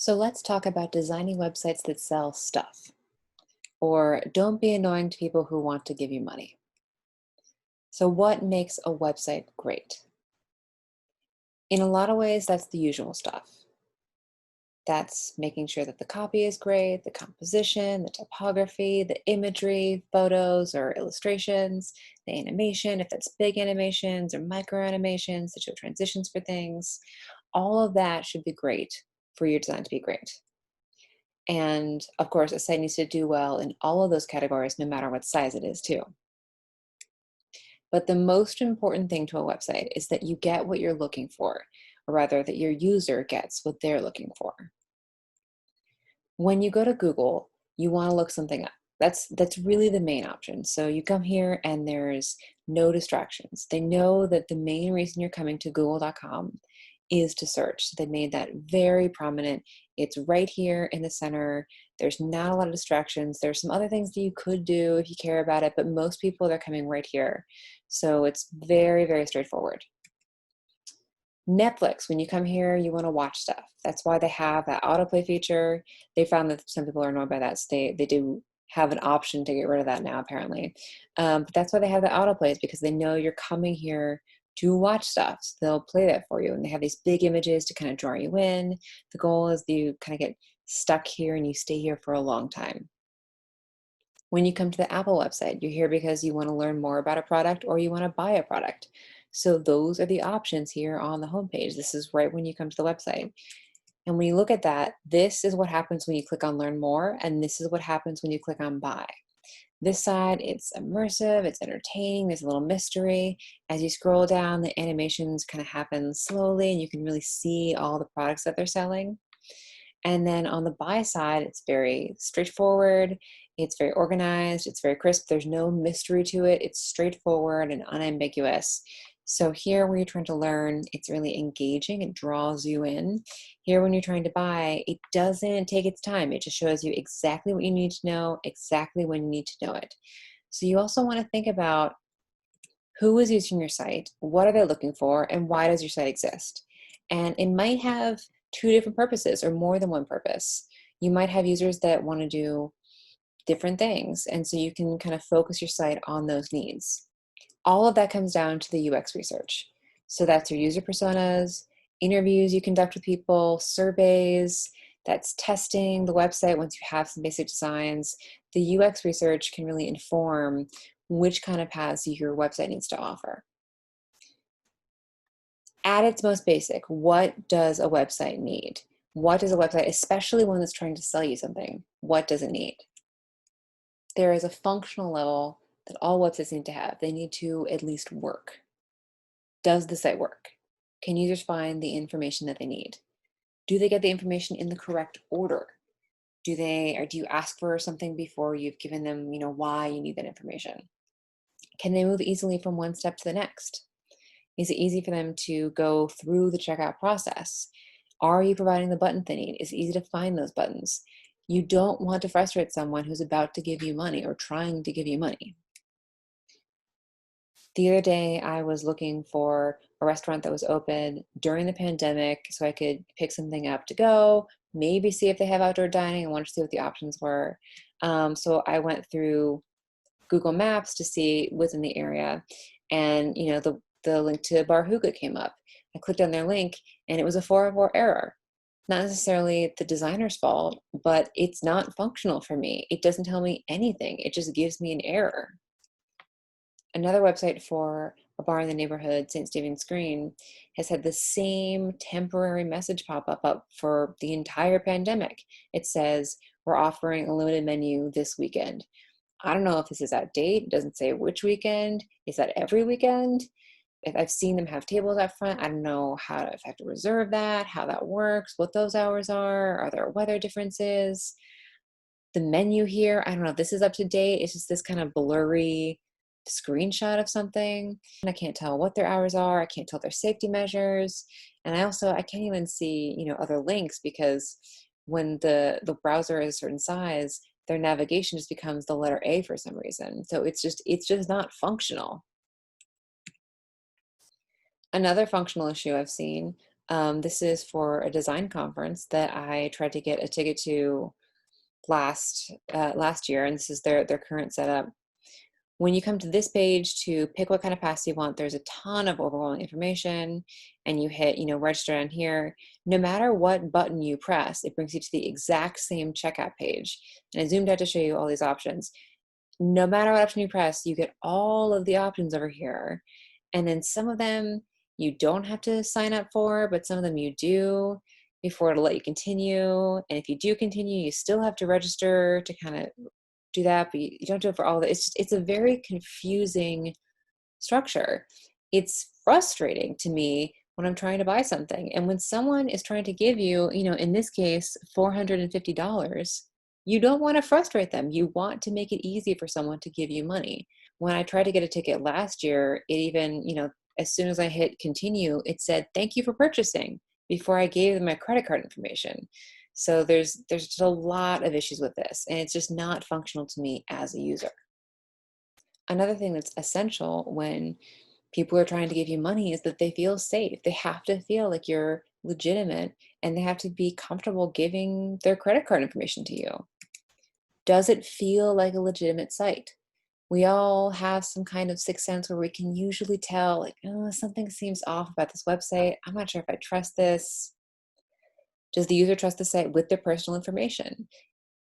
So let's talk about designing websites that sell stuff, or don't be annoying to people who want to give you money. So, what makes a website great? In a lot of ways, that's the usual stuff. That's making sure that the copy is great, the composition, the typography, the imagery, photos or illustrations, the animation, if that's big animations or micro animations that show transitions for things. All of that should be great for your design to be great. And of course, a site needs to do well in all of those categories, no matter what size it is, too. But the most important thing to a website is that you get what you're looking for, or rather, that your user gets what they're looking for. When you go to Google, you want to look something up. That's really the main option. So you come here and there's no distractions. They know that the main reason you're coming to google.com is to search. So they made that very prominent. It's right here in the center. There's not a lot of distractions. There's some other things that you could do if you care about it, but most people they're coming right here. So it's very, very straightforward. Netflix, when you come here, you want to watch stuff. That's why they have that autoplay feature. They found that some people are annoyed by that. So they do have an option to get rid of that now, apparently. But that's why they have the autoplays, because they know you're coming here to watch stuff. So they'll play that for you. And they have these big images to kind of draw you in. The goal is that you kind of get stuck here and you stay here for a long time. When you come to the Apple website, you're here because you want to learn more about a product or you want to buy a product. So those are the options here on the homepage. This is right when you come to the website. And when you look at that, this is what happens when you click on learn more, and this is what happens when you click on buy. This side, it's immersive, it's entertaining, there's a little mystery. As you scroll down, the animations kind of happen slowly and you can really see all the products that they're selling. And then on the buy side, it's very straightforward, it's very organized, it's very crisp. There's no mystery to it. It's straightforward and unambiguous. So here when you're trying to learn, it's really engaging. It draws you in. Here when you're trying to buy, it doesn't take its time. It just shows you exactly what you need to know, exactly when you need to know it. So you also want to think about who is using your site, what are they looking for, and why does your site exist? And it might have two different purposes or more than one purpose. You might have users that want to do different things, and so you can kind of focus your site on those needs. All of that comes down to the UX research. So that's your user personas, interviews you conduct with people, surveys, that's testing the website once you have some basic designs. The UX research can really inform which kind of paths your website needs to offer. At its most basic, what does a website need? What does a website, especially one that's trying to sell you something, what does it need? There is a functional level that all websites need to have. They need to at least work. Does the site work? Can users find the information that they need? Do they get the information in the correct order? Do you ask for something before you've given them, why you need that information? Can they move easily from one step to the next? Is it easy for them to go through the checkout process? Are you providing the buttons they need? Is it easy to find those buttons? You don't want to frustrate someone who's about to give you money or trying to give you money. The other day, I was looking for a restaurant that was open during the pandemic so I could pick something up to go, maybe see if they have outdoor dining. I wanted to see what the options were. So I went through Google Maps to see within the area, and the link to Bar Hookah came up. I clicked on their link, and it was a 404 error. Not necessarily the designer's fault, but it's not functional for me. It doesn't tell me anything. It just gives me an error. Another website for a bar in the neighborhood, St. Stephen's Green, has had the same temporary message pop up for the entire pandemic. It says, we're offering a limited menu this weekend. I don't know if this is out of date. It doesn't say which weekend. Is that every weekend? If I've seen them have tables out front, I don't know if I have to reserve that, how that works, what those hours are there weather differences? The menu here, I don't know if this is up to date. It's just this kind of blurry screenshot of something. And I can't tell what their hours are. I can't tell their safety measures. And I can't even see, other links, because when the browser is a certain size, their navigation just becomes the letter A for some reason. So it's just not functional. Another functional issue I've seen This is for a design conference that I tried to get a ticket to last year, and this is their current setup. When you come to this page to pick what kind of pass you want, there's a ton of overwhelming information, and you hit, register on here. No matter what button you press, it brings you to the exact same checkout page. And I zoomed out to show you all these options. No matter what option you press, you get all of the options over here. And then some of them you don't have to sign up for, but some of them you do before it'll let you continue. And if you do continue, you still have to register to kind of do that, but you don't do it for all of it. It's a very confusing structure. It's frustrating to me when I'm trying to buy something. And when someone is trying to give you, in this case, $450, you don't want to frustrate them. You want to make it easy for someone to give you money. When I tried to get a ticket last year, it even, as soon as I hit continue, it said, "Thank you for purchasing," before I gave them my credit card information. So there's just a lot of issues with this, and it's just not functional to me as a user. Another thing that's essential when people are trying to give you money is that they feel safe. They have to feel like you're legitimate, and they have to be comfortable giving their credit card information to you. Does it feel like a legitimate site? We all have some kind of sixth sense where we can usually tell, like, oh, something seems off about this website. I'm not sure if I trust this. Does the user trust the site with their personal information?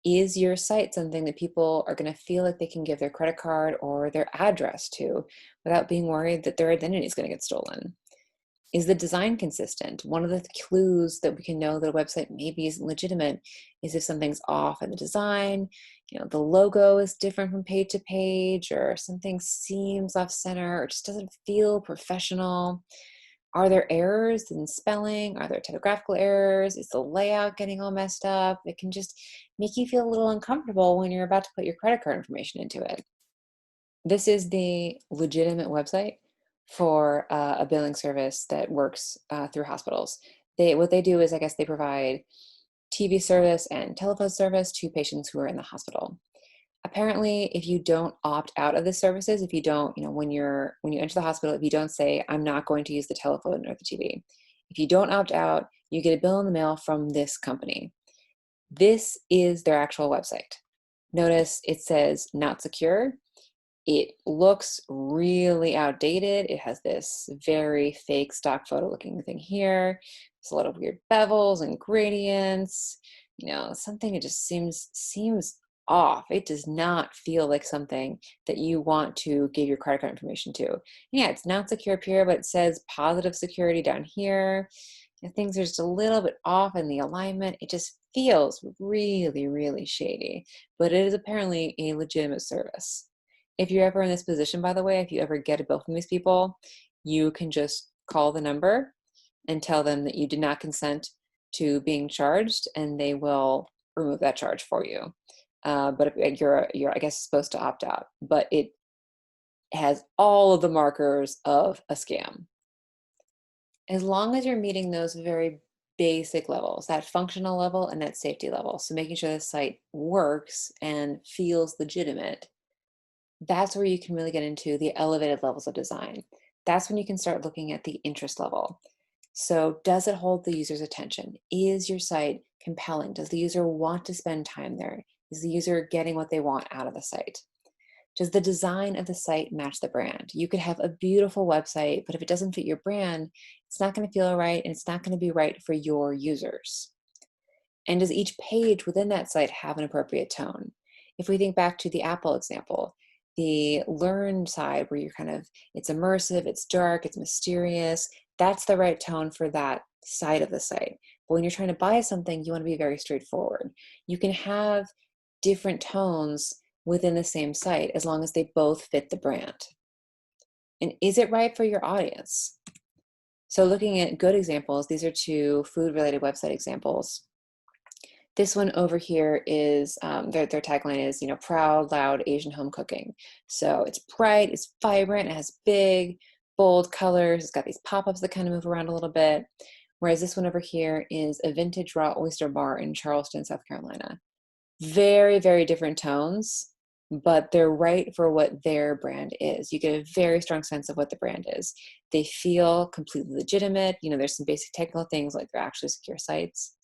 Is your site something that people are going to feel like they can give their credit card or their address to without being worried that their identity is going to get stolen? Is the design consistent? One of the clues that we can know that a website maybe isn't legitimate is if something's off in the design, the logo is different from page to page, or something seems off center, or just doesn't feel professional. Are there errors in spelling? Are there typographical errors? Is the layout getting all messed up? It can just make you feel a little uncomfortable when you're about to put your credit card information into it. This is the legitimate website for a billing service that works through hospitals. What they do is, I guess, they provide TV service and telephone service to patients who are in the hospital. Apparently, if you don't opt out of the services, if you don't, when you enter the hospital, if you don't say, "I'm not going to use the telephone or the TV," if you don't opt out, you get a bill in the mail from this company. This is their actual website. Notice it says "not secure." It looks really outdated. It has this very fake stock photo looking thing here. There's a lot of weird bevels and gradients. Something that just seems off. It does not feel like something that you want to give your credit card information to. Yeah, it's not secure up here, but it says positive security down here. Things are just a little bit off in the alignment. It just feels really, really shady, but it is apparently a legitimate service. If you're ever in this position, by the way, if you ever get a bill from these people, you can just call the number and tell them that you did not consent to being charged, and they will remove that charge for you. But if you're, I guess, supposed to opt out, but it has all of the markers of a scam. As long as you're meeting those very basic levels, that functional level and that safety level, so making sure the site works and feels legitimate, that's where you can really get into the elevated levels of design. That's when you can start looking at the interest level. So does it hold the user's attention? Is your site compelling? Does the user want to spend time there? Is the user getting what they want out of the site? Does the design of the site match the brand? You could have a beautiful website, but if it doesn't fit your brand, it's not going to feel right, and it's not going to be right for your users. And does each page within that site have an appropriate tone? If we think back to the Apple example, the learn side where it's immersive, it's dark, it's mysterious, that's the right tone for that side of the site. But when you're trying to buy something, you want to be very straightforward. You can have different tones within the same site as long as they both fit the brand. And is it right for your audience? So looking at good examples, these are two food-related website examples. This one over here is, their tagline is, proud, loud Asian home cooking. So it's bright, it's vibrant, it has big, bold colors, it's got these pop-ups that kind of move around a little bit. Whereas this one over here is a vintage raw oyster bar in Charleston, South Carolina. Very, very different tones, but they're right for what their brand is. You get a very strong sense of what the brand is. They feel completely legitimate. There's some basic technical things like they're actually secure sites,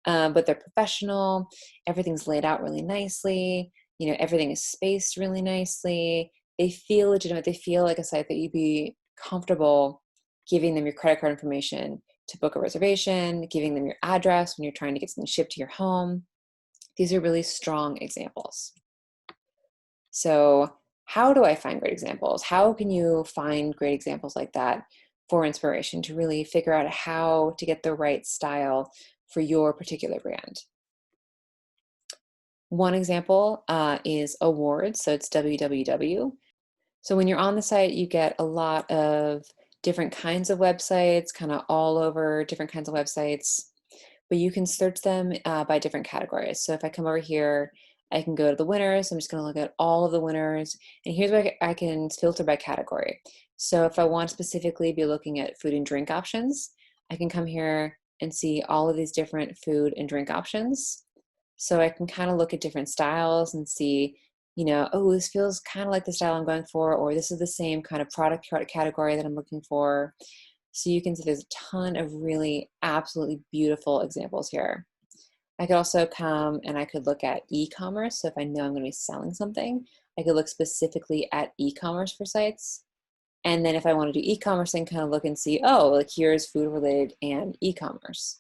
but they're professional. Everything's laid out really nicely. Everything is spaced really nicely. They feel legitimate. They feel like a site that you'd be comfortable giving them your credit card information to book a reservation, giving them your address when you're trying to get something shipped to your home. These are really strong examples. So how do I find great examples? How can you find great examples like that for inspiration to really figure out how to get the right style for your particular brand? One example is awards. So it's www. So when you're on the site, you get a lot of different kinds of websites, kind of all over different kinds of websites, but you can search them by different categories. So if I come over here, I can go to the winners. I'm just going to look at all of the winners. And here's what I can filter by category. So if I want to specifically be looking at food and drink options, I can come here and see all of these different food and drink options. So I can kind of look at different styles and see, oh, this feels kind of like the style I'm going for, or this is the same kind of product category that I'm looking for. So you can see there's a ton of really absolutely beautiful examples here. I could also come and I could look at e-commerce. So if I know I'm going to be selling something, I could look specifically at e-commerce for sites. And then if I want to do e-commerce, then kind of look and see, oh, like here's food related and e-commerce.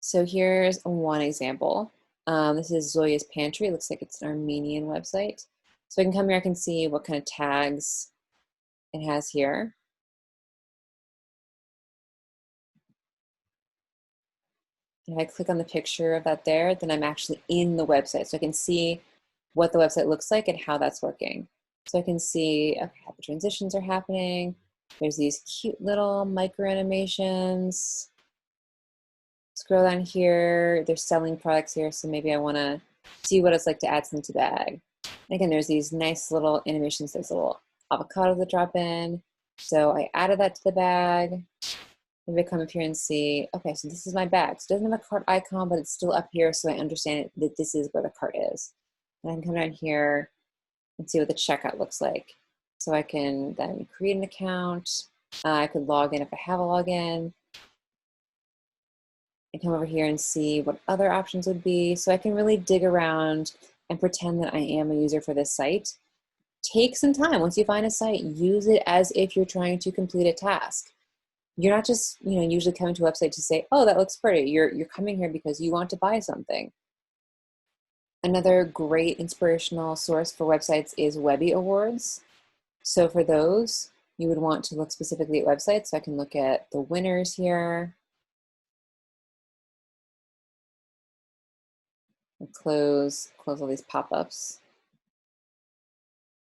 So here's one example. This is Zoya's Pantry. It looks like it's an Armenian website. So I can come here, I can see what kind of tags it has here. If I click on the picture of that there, then I'm actually in the website. So I can see what the website looks like and how that's working. So I can see, okay, how the transitions are happening. There's these cute little micro animations. Scroll down here, they're selling products here, so maybe I want to see what it's like to add something to the bag. And again, there's these nice little animations. There's a little avocado that drop in. So I added that to the bag. Maybe I come up here and see, okay, so this is my bag. So it doesn't have a cart icon, but it's still up here, so I understand that this is where the cart is. And I can come down here and see what the checkout looks like. So I can then create an account. I could log in if I have a login. And come over here and see what other options would be. So I can really dig around and pretend that I am a user for this site. Take some time. Once you find a site, use it as if you're trying to complete a task. You're not just, usually coming to a website to say, oh, that looks pretty. You're coming here because you want to buy something. Another great inspirational source for websites is Webby Awards. So for those, you would want to look specifically at websites. So I can look at the winners here. And close all these pop-ups.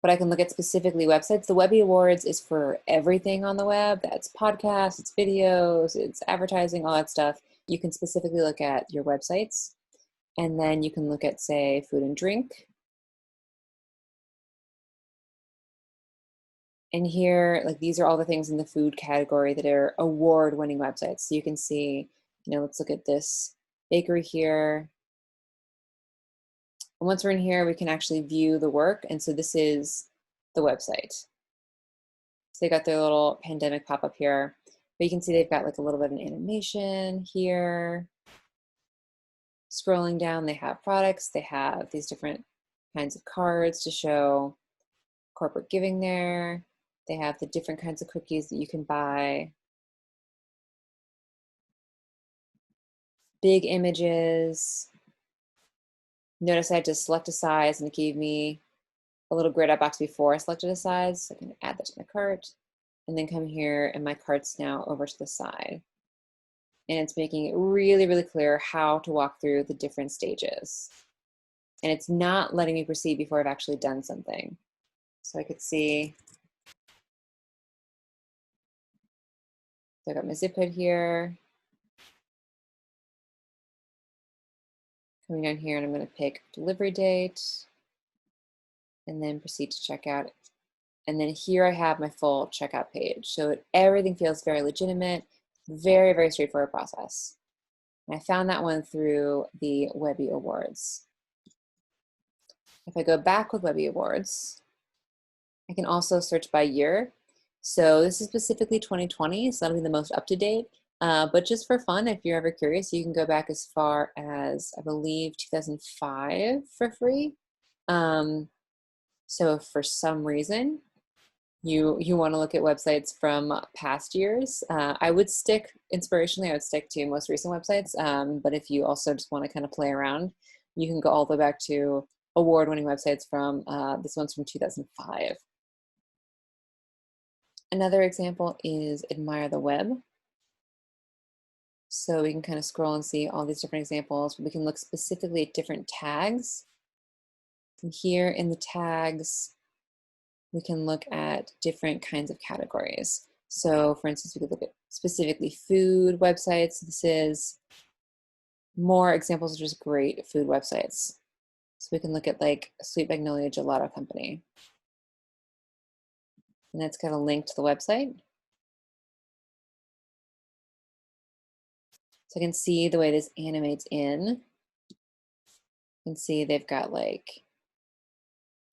But I can look at specifically websites. The Webby Awards is for everything on the web. That's podcasts, it's videos, it's advertising, all that stuff. You can specifically look at your websites. And then you can look at, say, food and drink. And here, like these are all the things in the food category that are award-winning websites. So you can see, let's look at this bakery here. And once we're in here, we can actually view the work. And so this is the website. So they got their little pandemic pop-up here. But you can see they've got like a little bit of an animation here. Scrolling down, they have products. They have these different kinds of cards to show corporate giving there. They have the different kinds of cookies that you can buy. Big images. Notice I had to select a size and it gave me a little grayed out box before I selected a size. So I can add that to my cart and then come here and my cart's now over to the side. And it's making it really, really clear how to walk through the different stages. And it's not letting me proceed before I've actually done something. So I could see, so I got my zip code here. Coming down here and I'm going to pick delivery date and then proceed to check out. And then here I have my full checkout page. So everything feels very legitimate, very, very straightforward process. And I found that one through the Webby Awards. If I go back with Webby Awards, I can also search by year. So this is specifically 2020, so that'll be the most up to date. But just for fun, if you're ever curious, you can go back as far as, I believe, 2005 for free. So if for some reason you want to look at websites from past years, I would stick, inspirationally, I would stick to most recent websites. But if you also just want to kind of play around, you can go all the way back to award-winning websites from, this one's from 2005. Another example is Admire the Web. So we can kind of scroll and see all these different examples. We can look specifically at different tags. And here in the tags, we can look at different kinds of categories. So for instance, we could look at specifically food websites. This is more examples of just great food websites. So we can look at like Sweet Magnolia Gelato Company. And that's got a link to the website. So I can see the way this animates in. You can see they've got like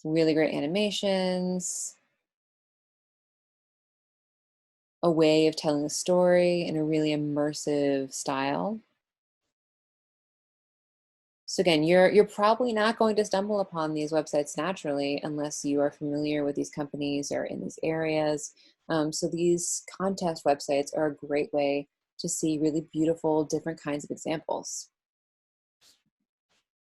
really great animations, a way of telling a story in a really immersive style. So again, you're probably not going to stumble upon these websites naturally unless you are familiar with these companies or in these areas. So these contest websites are a great way to see really beautiful, different kinds of examples.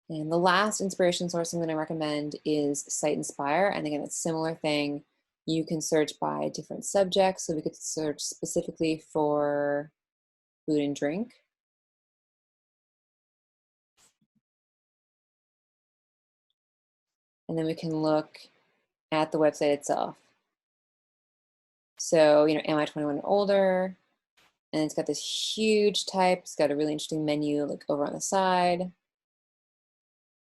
And the last inspiration source I'm going to recommend is SiteInspire. And again, it's a similar thing. You can search by different subjects. So we could search specifically for food and drink. And then we can look at the website itself. So, am I 21 and older? And it's got this huge type. It's got a really interesting menu like over on the side.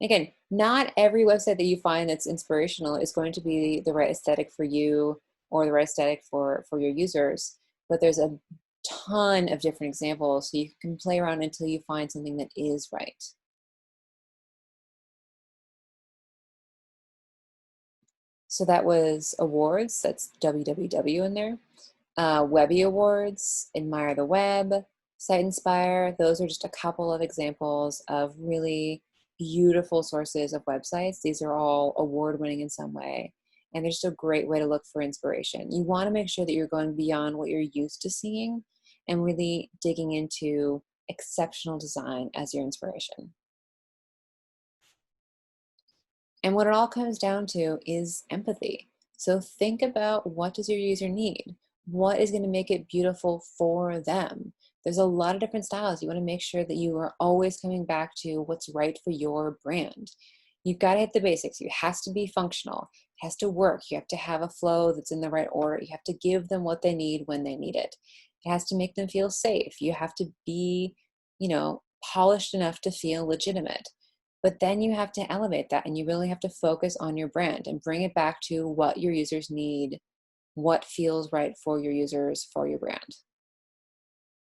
Again, not every website that you find that's inspirational is going to be the right aesthetic for you or the right aesthetic for your users, but there's a ton of different examples, so you can play around until you find something that is right. So that was awards, that's WWW in there. Webby Awards, Admire the Web, SiteInspire, those are just a couple of examples of really beautiful sources of websites. These are all award-winning in some way, and they're just a great way to look for inspiration. You want to make sure that you're going beyond what you're used to seeing and really digging into exceptional design as your inspiration. And what it all comes down to is empathy. So think about, what does your user need? What is going to make it beautiful for them? There's a lot of different styles. You want to make sure that you are always coming back to what's right for your brand. You've got to hit the basics. It has to be functional. It has to work. You have to have a flow that's in the right order. You have to give them what they need when they need it. It has to make them feel safe. You have to be, polished enough to feel legitimate. But then you have to elevate that, and you really have to focus on your brand and bring it back to what your users need, what feels right for your users, for your brand.